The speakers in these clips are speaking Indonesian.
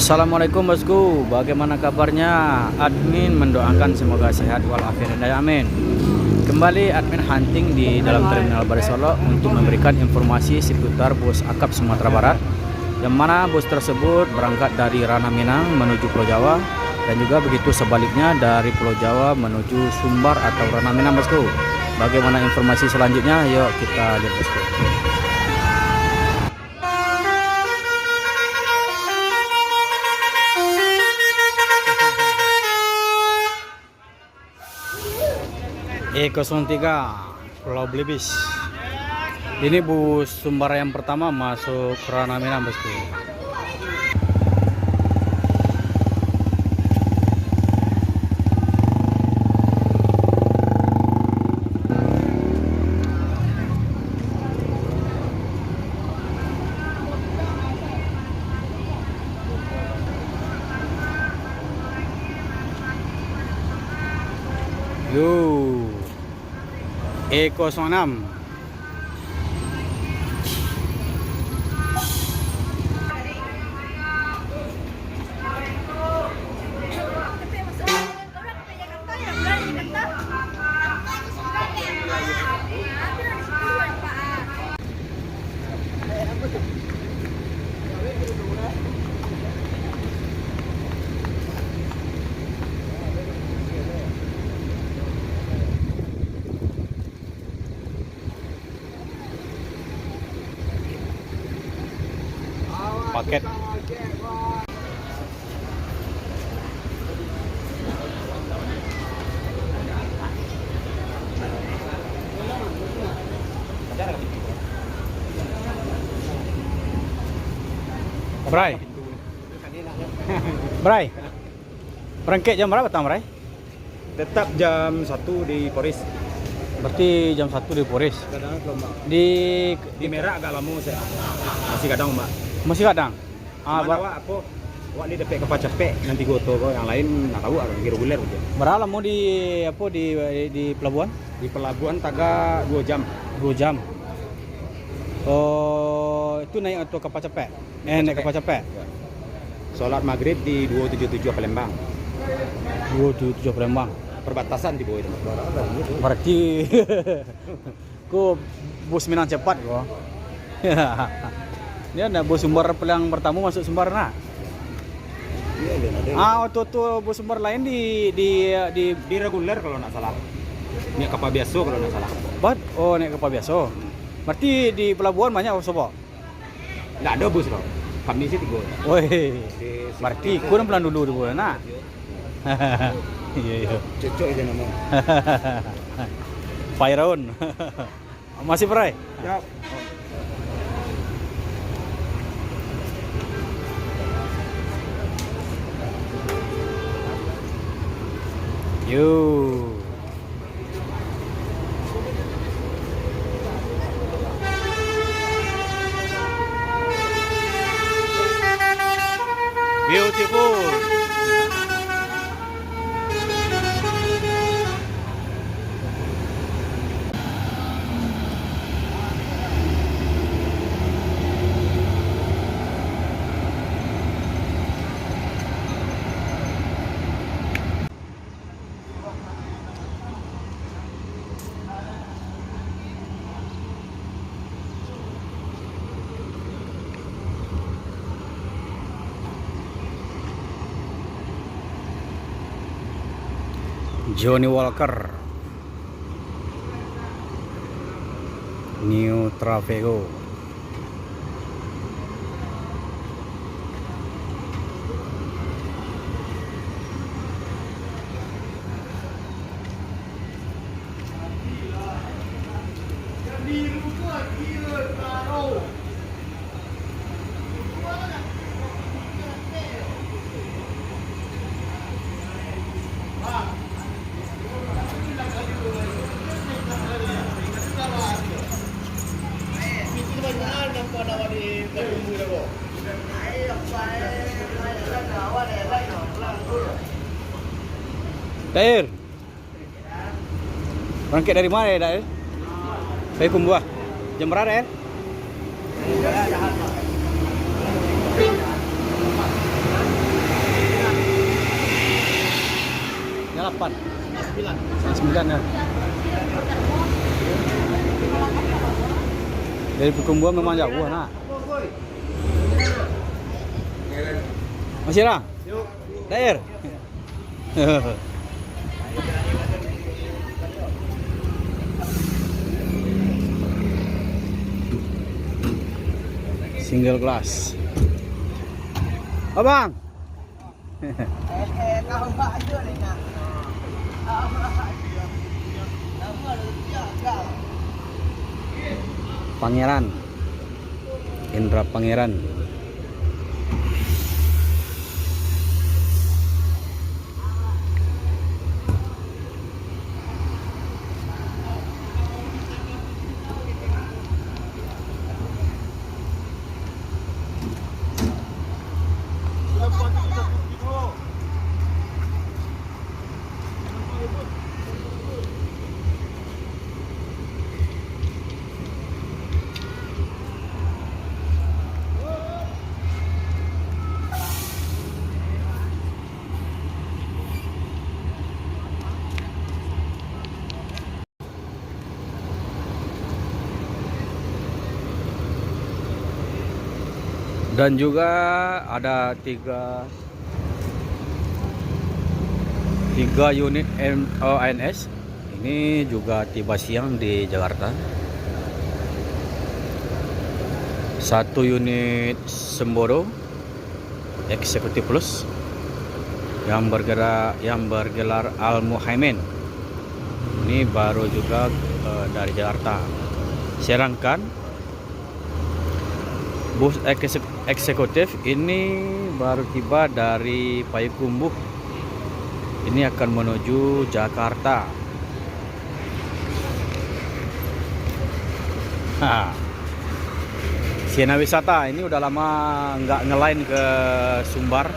Assalamualaikum bosku, bagaimana kabarnya? Admin mendoakan semoga sehat walafiat dan amin. Kembali admin hunting di dalam terminal Baris Solo untuk memberikan informasi seputar bus akap Sumatera Barat, yang mana bus tersebut berangkat dari Ranah Minang menuju Pulau Jawa, dan juga begitu sebaliknya dari Pulau Jawa menuju Sumbar atau Ranah Minang bosku. Bagaimana informasi selanjutnya? Yuk kita lihat bosku. E03 Pulau Belibis. Ini bus Sumbar yang pertama masuk Ranah Minang bosku. E06 paket. Bray. Bray. Berangkat jam berapa tang, Bray? Tetap jam 1 di Poris. Berarti jam 1 di Poris. Kadang Di Merah agak lama saya. Masih kadang Mbak. masih kadang. Mana aku wak ni depek kepa cepek nanti goto kok yang lain nggak tahu ada reguler aja. Berapa lama di pelabuhan? Di pelabuhan taga 2 jam. 2 jam. Oh, itu naik atau kapal cepet? Naik kapal cepet. Ya. Sholat maghrib di 277 Palembang. 277 Palembang. Perbatasan di bawah itu. Berarti ku bus Minang cepat kok. Ini ada bus Sumbar yang pertama masuk Sumbar nak. Iya, Waktu bus Sumbar lain di reguler kalau nggak salah. Ini kapal biasa kalau nggak salah. naik kapal biasa. Berarti di pelabuhan banyak sobo. Nggak ada bus loh. Kami sih 3. Woi. Berarti ku pelan dulu di bulan nak. Iya. Cocok aja nama. Fairon. Masih perai? Ya. Yo. Beautiful. Johnny Walker, New Travego. Dair, berangkat dari mana ya Dair? Dari Kumbuah. Jam berapa Dair? 8. 9. 9 ya. Dari Pekumbuan memang jauh nak. Masih lah. Daer. Single glass. Abang. Pangeran. Indra Pangeran. Dan juga ada tiga unit ANS ini juga tiba siang di Jakarta. 1 unit Semboro Executive Plus yang bergelar Al Muhaimin ini baru juga dari Jakarta. Sedangkan bus eksekutif ini baru tiba dari Payakumbuh. Ini akan menuju Jakarta. Siena Wisata ini udah lama nggak ngelain ke Sumbar.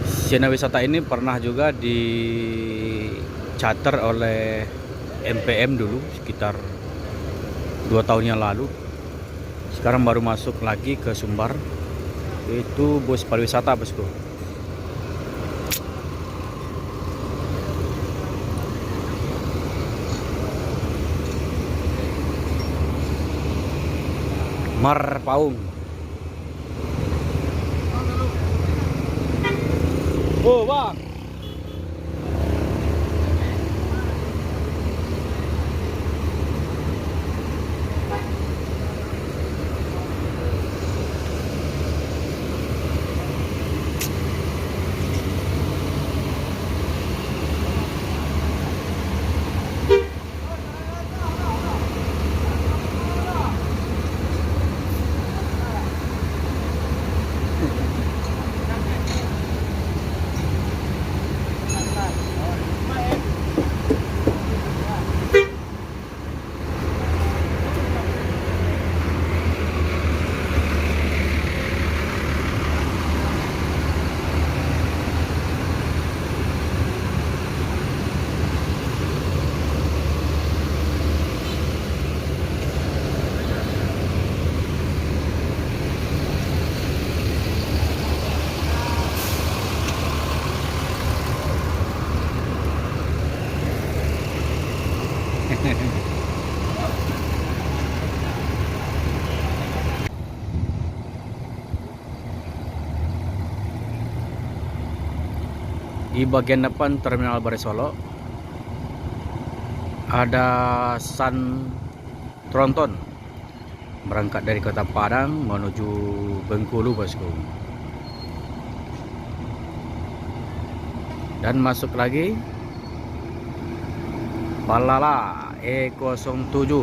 Siena Wisata ini pernah juga di charter oleh MPM dulu sekitar 2 tahun yang lalu. Sekarang baru masuk lagi ke Sumbar. Itu bus pariwisata, bosku. Mar Paung. Oh, Bang. Di bagian depan Terminal Baris Solo ada Sun Tronton berangkat dari Kota Padang menuju Bengkulu, bosku. Dan masuk lagi Palala E07.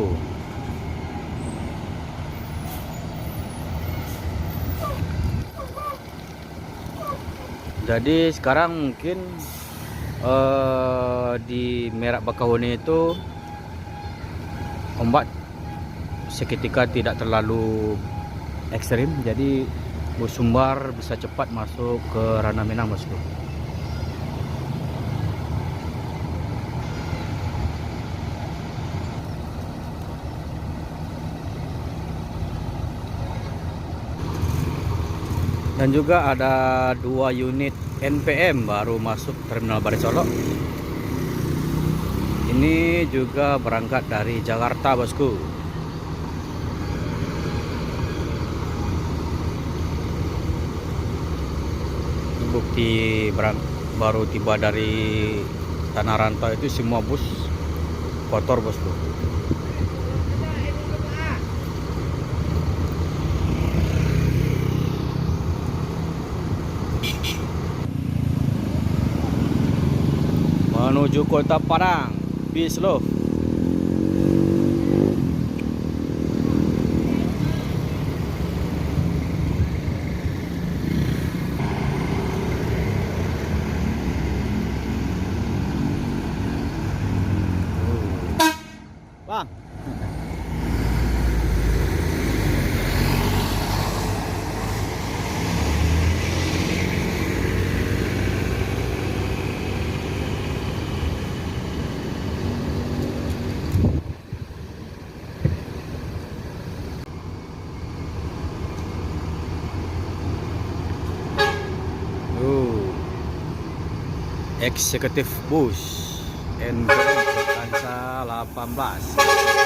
Jadi sekarang mungkin di Merak Bakahuni itu ombak seketika tidak terlalu ekstrim, jadi bus Sumbar bisa cepat masuk ke Ranah Minang, bosku. Dan Dan juga ada 2 unit NPM baru masuk Terminal Baris Solo. Ini juga berangkat dari Jakarta, bosku. Ini bukti baru tiba dari Tanah Rantau itu semua bus kotor, bosku. Menuju Kota Padang, bis loh. Bang. Eksekutif bus NPM Lufthansa 18.